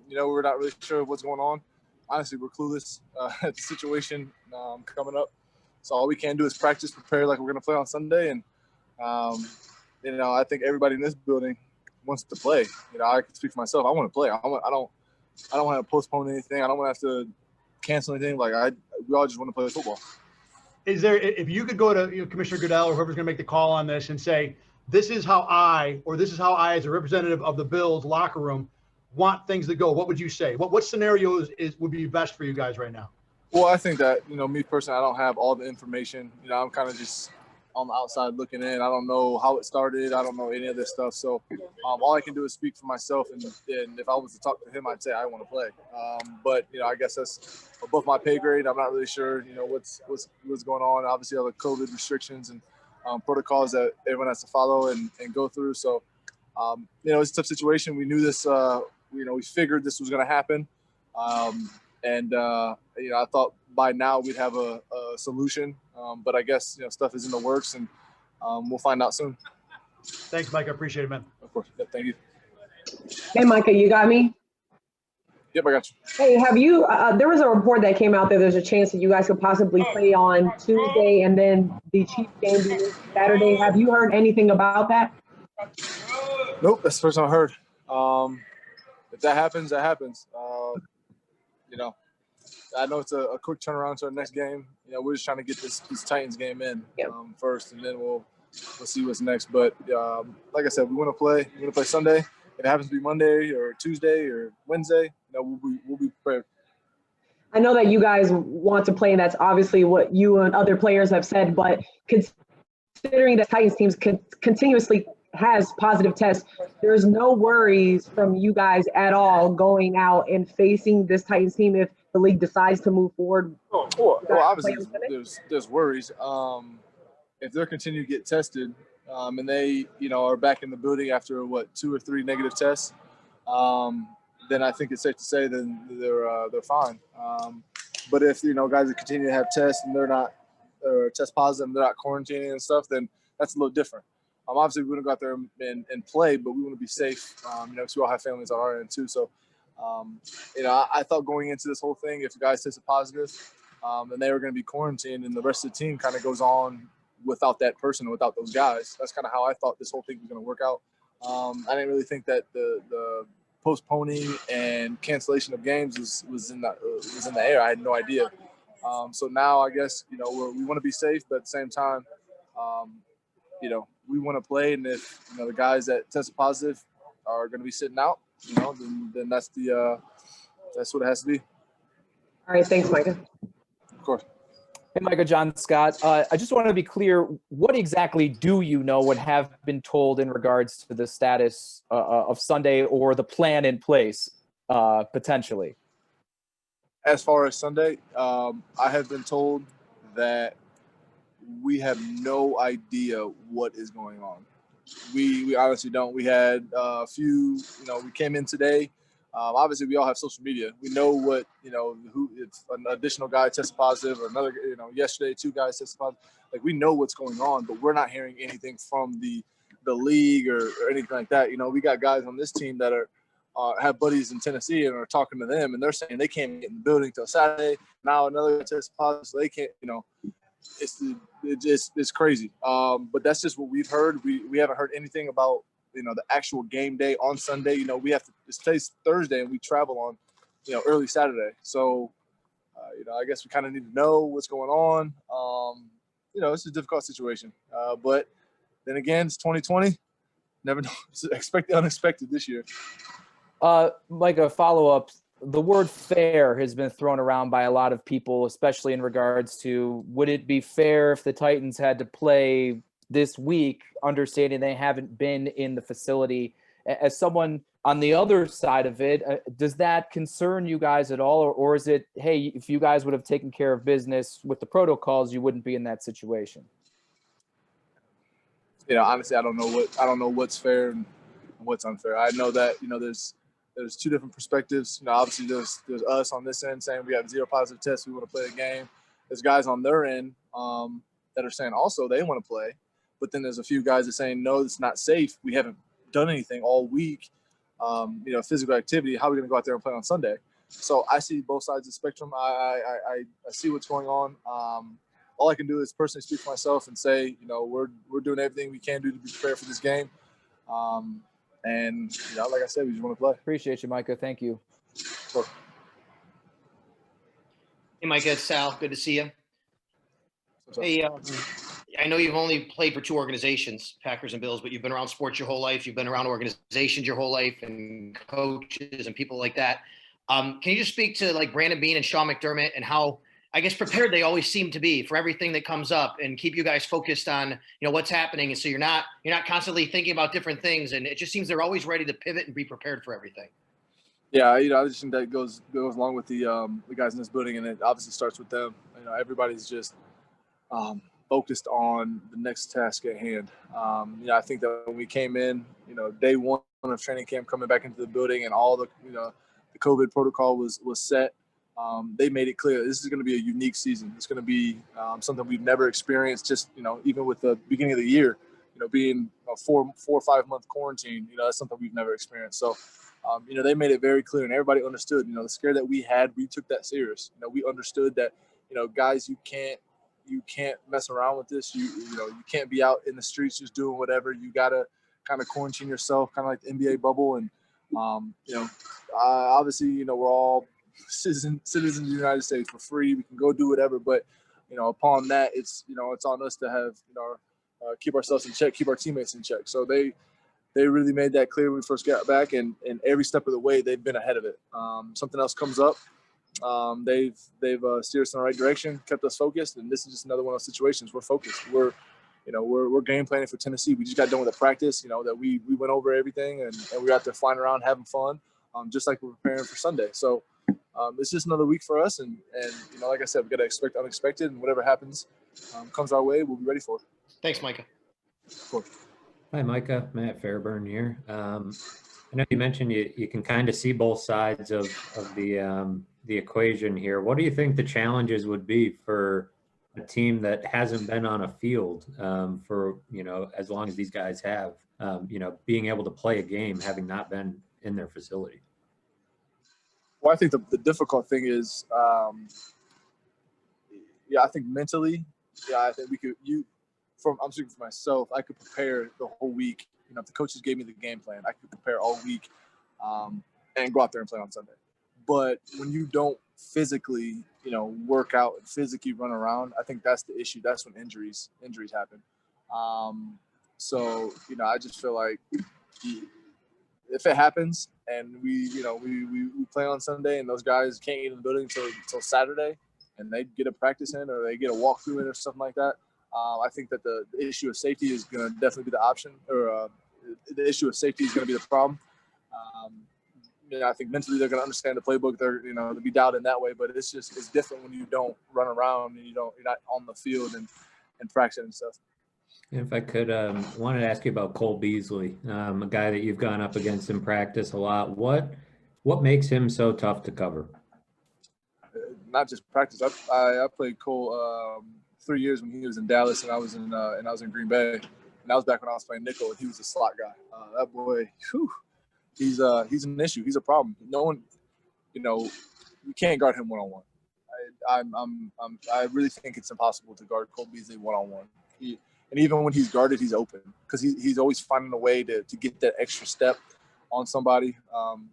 we're not really sure what's going on. Honestly, we're clueless at the situation coming up. So all we can do is practice, prepare like we're going to play on Sunday. And, I think everybody in this building wants to play. I can speak for myself. I want to play. I don't want to postpone anything. I don't want to have to cancel anything. We all just want to play football. Is there, if you could go to Commissioner Goodell or whoever's going to make the call on this and say, this is how I as a representative of the Bills locker room want things to go, what would you say? What scenarios would be best for you guys right now? Well, I think that, me personally, I don't have all the information. I'm kind of just on the outside looking in. I don't know how it started. I don't know any of this stuff. So all I can do is speak for myself. And if I was to talk to him, I'd say I want to play. But I guess that's above my pay grade. I'm not really sure, what's going on. Obviously, all the COVID restrictions and protocols that everyone has to follow and go through. So, it's a tough situation. We knew this, we figured this was going to happen. I thought by now we'd have a solution, but I guess, stuff is in the works, and we'll find out soon. Thanks, Mike. I appreciate it, man. Of course. Yeah, thank you. Hey, Micah, you got me? Yep, I got you. Hey, have you there was a report that came out that there's a chance that you guys could possibly play on Tuesday and then the Chiefs game be Saturday. Have you heard anything about that? Nope, that's the first time I heard. If that happens, that happens. I know it's a quick turnaround to our next game. We're just trying to get this Titans game in first, and then we'll see what's next. But like I said, we want to play. We're going to play Sunday. If it happens to be Monday or Tuesday or Wednesday, we'll be prepared. I know that you guys want to play, and that's obviously what you and other players have said. But considering that Titans teams continuously has positive tests, there's no worries from you guys at all going out and facing this Titans team if the league decides to move forward. Well, obviously there's worries. If they're continuing to get tested, and they are back in the building after 2 or 3 negative tests, then I think it's safe to say then they're fine. But if guys that continue to have tests and they're not test positive, and they're not quarantining and stuff, then that's a little different. Obviously, we want to go out there and play, but we want to be safe, because we all have families on our end too. So, I thought going into this whole thing, if the guys tested positive, and they were going to be quarantined, and the rest of the team kind of goes on without that person, without those guys. That's kind of how I thought this whole thing was going to work out. I didn't really think that the postponing and cancellation of games was in the air. I had no idea. So now I guess we want to be safe, but at the same time, we want to play, and if the guys that tested positive are going to be sitting out, then that's what it has to be. All right, thanks, Micah. Of course. Hey, Micah, John Scott. I just want to be clear. What exactly do you know and have been told in regards to the status of Sunday or the plan in place potentially? As far as Sunday, I have been told that we have no idea what is going on. We honestly don't. We had a few, we came in today. Obviously, we all have social media. We know what, who, if an additional guy tested positive or another, yesterday 2 guys tested positive. We know what's going on, but we're not hearing anything from the league or anything like that. We got guys on this team that are have buddies in Tennessee and are talking to them, and they're saying they can't get in the building till Saturday. Now another test positive, so they can't, it's crazy. But that's just what we've heard. We haven't heard anything about, the actual game day on Sunday. It's today's Thursday and we travel on, early Saturday. So, I guess we kind of need to know what's going on. It's a difficult situation. But then again, it's 2020. Never know. Expect the unexpected this year. Like a follow-up, the word fair has been thrown around by a lot of people, especially in regards to, would it be fair if the Titans had to play this week, understanding they haven't been in the facility? As someone on the other side of it, does that concern you guys at all? Or is it, hey, if you guys would have taken care of business with the protocols, you wouldn't be in that situation? Honestly, I don't know what's fair and what's unfair. I know that, there's 2 different perspectives. Obviously there's us on this end saying we have 0 positive tests, we want to play the game. There's guys on their end that are saying also they want to play. But then there's a few guys that are saying, no, it's not safe. We haven't done anything all week. physical activity. How are we going to go out there and play on Sunday? So I see both sides of the spectrum. I see what's going on. All I can do is personally speak for myself and say, we're doing everything we can do to be prepared for this game. And like I said, we just want to play. Appreciate you, Micah. Thank you. Sure. Hey, Micah, it's Sal. Good to see you. Hey, I know you've only played for two organizations, Packers and Bills, but you've been around sports your whole life. You've been around organizations your whole life and coaches and people like that. Can you just speak to like Brandon Beane and Sean McDermott and how, I guess, prepared they always seem to be for everything that comes up and keep you guys focused on, what's happening. And so you're not constantly thinking about different things. And it just seems they're always ready to pivot and be prepared for everything. Yeah, I just think that goes along with the guys in this building, and it obviously starts with them. Everybody's just focused on the next task at hand. I think that when we came in, day one of training camp, coming back into the building, and all the the COVID protocol was set. They made it clear this is going to be a unique season. It's going to be something we've never experienced. Just even with the beginning of the year, being a 4 or 5 month quarantine, that's something we've never experienced. So, they made it very clear, and everybody understood. The scare that we had, we took that serious. We understood that, guys, you can't mess around with this. You can't be out in the streets just doing whatever. You gotta kind of quarantine yourself, kind of like the NBA bubble. And obviously, we're all citizens of the United States. We're free. We can go do whatever. But upon that, it's it's on us to have keep ourselves in check, keep our teammates in check. So they really made that clear when we first got back, and every step of the way they've been ahead of it. Something else comes up, they've steered us in the right direction, kept us focused, and this is just another one of those situations. We're focused. We're game planning for Tennessee. We just got done with the practice. That we went over everything, and we got to flying around having fun, just like we're preparing for Sunday. So it's just another week for us, and like I said, we got to expect unexpected, and whatever happens comes our way, we'll be ready for it. Thanks, Micah. Of course. Hi, Micah. Matt Fairburn here. I know you mentioned you can kind of see both sides of the equation here. What do you think the challenges would be for a team that hasn't been on a field for as long as these guys have, being able to play a game having not been in their facility? Well, I think the difficult thing is, I think mentally, I think we could. I'm speaking for myself. I could prepare the whole week. If the coaches gave me the game plan, I could prepare all week and go out there and play on Sunday. But when you don't physically, work out and physically run around, I think that's the issue. That's when injuries happen. So I just feel like if it happens and we play on Sunday and those guys can't get in the building until Saturday, and they get a practice in or they get a walkthrough in or something like that, I think that the issue of safety is going to definitely be the option, or the issue of safety is going to be the problem. I think mentally they're going to understand the playbook. They're to be dialed in that way, but it's different when you don't run around and you're not on the field and practicing and stuff. If I could, wanted to ask you about Cole Beasley, a guy that you've gone up against in practice a lot. What makes him so tough to cover? Not just practice. I played Cole 3 years when he was in Dallas, and I was in Green Bay, and that was back when I was playing nickel, and he was a slot guy. That boy, he's an issue. He's a problem. No one, you can't guard him one-on-one. I really think it's impossible to guard Cole Beasley one-on-one. And even when he's guarded, he's open because he's always finding a way to get that extra step on somebody.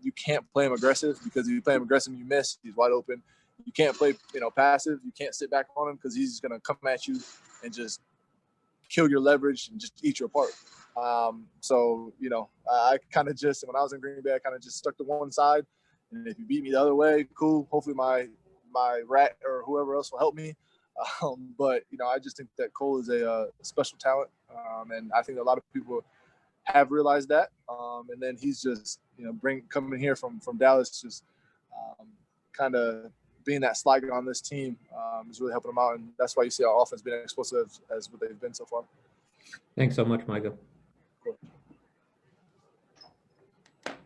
You can't play him aggressive because if you play him aggressive, you miss. He's wide open. You can't play, passive. You can't sit back on him because he's going to come at you and just kill your leverage and just eat you apart. So, I kind of just, when I was in Green Bay, I kind of just stuck to one side. And if you beat me the other way, cool. Hopefully my rat or whoever else will help me. But, I just think that Cole is a special talent. And I think a lot of people have realized that. And then he's just, coming here from Dallas, just kind of being that slot guy on this team is really helping them out. And that's why you see our offense being explosive as what they've been so far. Thanks so much, Micah. Cool.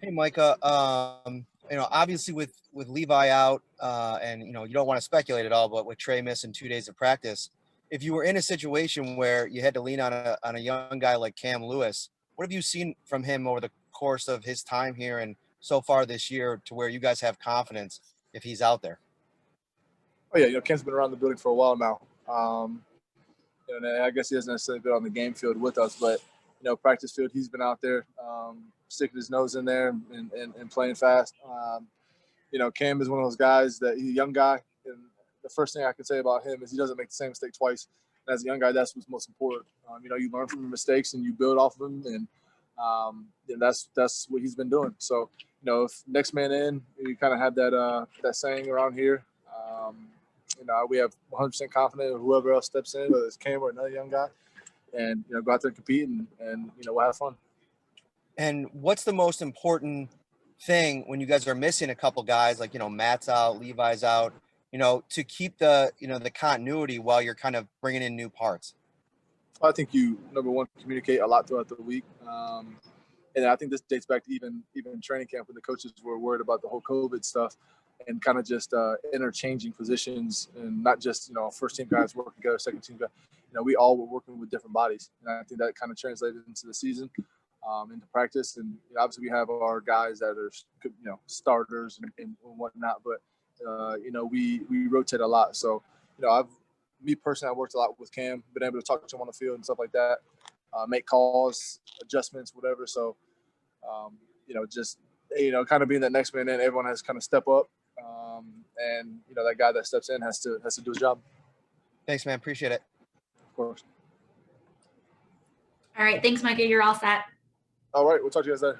Hey, Micah, obviously with Levi out and, you don't want to speculate at all, but with Trey missing 2 days of practice, if you were in a situation where you had to lean on a young guy like Cam Lewis, what have you seen from him over the course of his time here and so far this year to where you guys have confidence if he's out there? Oh yeah, Cam's been around the building for a while now. And I guess he hasn't necessarily been on the game field with us, but practice field, he's been out there, sticking his nose in there and playing fast. Cam is one of those guys that he's a young guy, and the first thing I can say about him is he doesn't make the same mistake twice. And as a young guy, that's what's most important. You learn from your mistakes and you build off of them, and that's what he's been doing. So, if next man in, you kind of have that saying around here. We have 100% confidence in whoever else steps in, whether it's Cam or another young guy, and go out there and compete, and we'll have fun. And what's the most important thing when you guys are missing a couple guys, like Matt's out, Levi's out, to keep the the continuity while you're kind of bringing in new parts? I think number one, communicate a lot throughout the week. And I think this dates back to even training camp when the coaches were worried about the whole COVID stuff and kind of just interchanging positions and not just, first team guys working together, second team guys. We all were working with different bodies. And I think that kind of translated into the season, into practice. And obviously we have our guys that are, starters and whatnot, but, we rotate a lot. So, me personally, I worked a lot with Cam, been able to talk to him on the field and stuff like that, make calls, adjustments, whatever. So, just, kind of being that next man in, everyone has to kind of step up. And, that guy that steps in has to do his job. Thanks, man. Appreciate it. Of course. All right. Thanks, Micah. You're all set. All right. We'll talk to you guys later.